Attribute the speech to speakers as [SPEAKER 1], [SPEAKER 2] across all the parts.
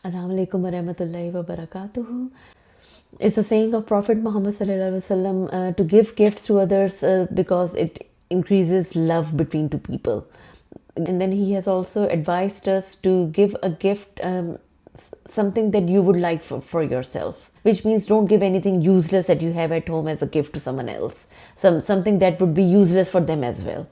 [SPEAKER 1] Assalamu alaikum wa rahmatullahi wa barakatuhu. It's a saying of Prophet Muhammad sallallahu alaihi wasallam to give gifts to others because it increases love between two people. And then he has also advised us to give a gift, something that you would like for yourself, which means don't give anything useless that you have at home as a gift to someone else, something that would be useless for them as well.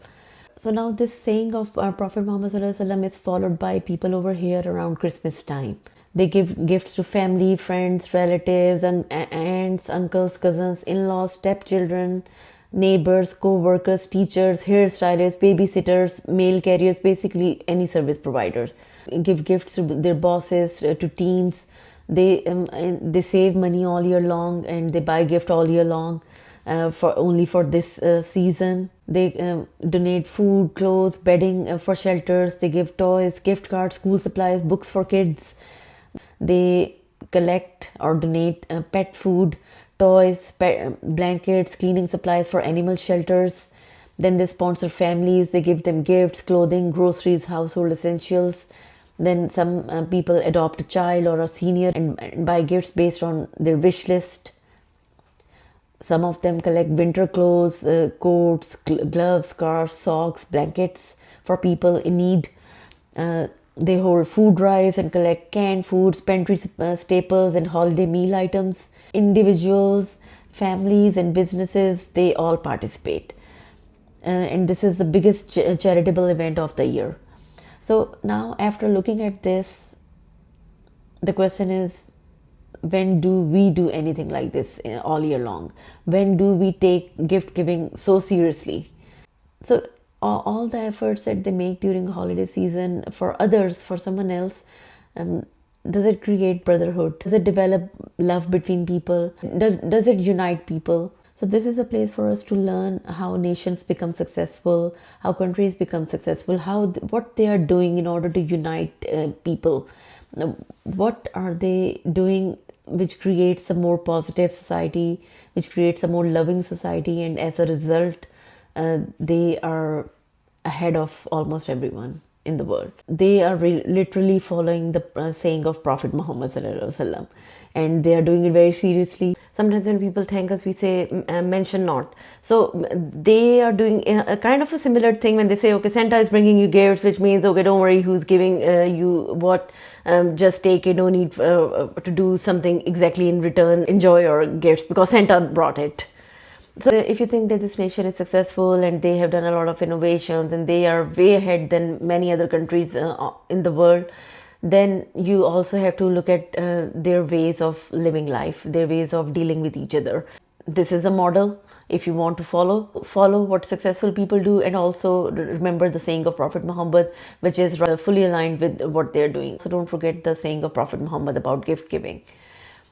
[SPEAKER 1] So now this saying of Prophet Muhammad sallallahu alaihi wasallam is followed by people over here around Christmas time. They give gifts to family, friends, relatives, and aunts, uncles, cousins, in-laws, stepchildren, neighbors, co-workers, teachers, hairstylists, babysitters, mail carriers, basically any service providers. Give gifts to their bosses, to teams. They save money all year long and they buy gift all year long. For this season. They donate food, clothes, bedding for shelters. They give toys, gift cards, school supplies, books for kids. They collect or donate pet food, toys, blankets, cleaning supplies for animal shelters. Then they sponsor families. They give them gifts, clothing, groceries, household essentials. Then some people adopt a child or a senior and buy gifts based on their wish list. Some of them collect winter clothes, coats, gloves, scarves, socks, blankets for people in need. They hold food drives and collect canned foods, pantry staples, and holiday meal items. Individuals, families, and businesses, they all participate. And this is the biggest charitable event of the year. So now, after looking at this, the question is, when do we do anything like this all year long? When do we take gift giving so seriously? So all the efforts that they make during holiday season for others, for someone else, does it create brotherhood? Does it develop love between people? Does it unite people? So this is a place for us to learn how nations become successful, how countries become successful, what they are doing in order to unite people. What are they doing which creates a more positive society, which creates a more loving society, and as a result, they are ahead of almost everyone in the world. They are literally following the saying of Prophet Muhammad sallallahu alaihi wasallam, and they are doing it very seriously. Sometimes when people thank us, we say, mention not. So they are doing a kind of a similar thing when they say, okay, Santa is bringing you gifts, which means, okay, don't worry who's giving you what. Just take it, no need to do something exactly in return. Enjoy your gifts because Santa brought it. So if you think that this nation is successful and they have done a lot of innovations and they are way ahead than many other countries in the world, then you also have to look at their ways of living life, their ways of dealing with each other. This is a model. If you want to follow what successful people do, and also remember the saying of Prophet Muhammad, which is fully aligned with what they're doing. So don't forget the saying of Prophet Muhammad about gift giving.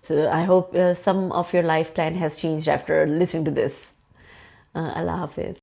[SPEAKER 1] So I hope some of your life plan has changed after listening to this. Allah Hafiz.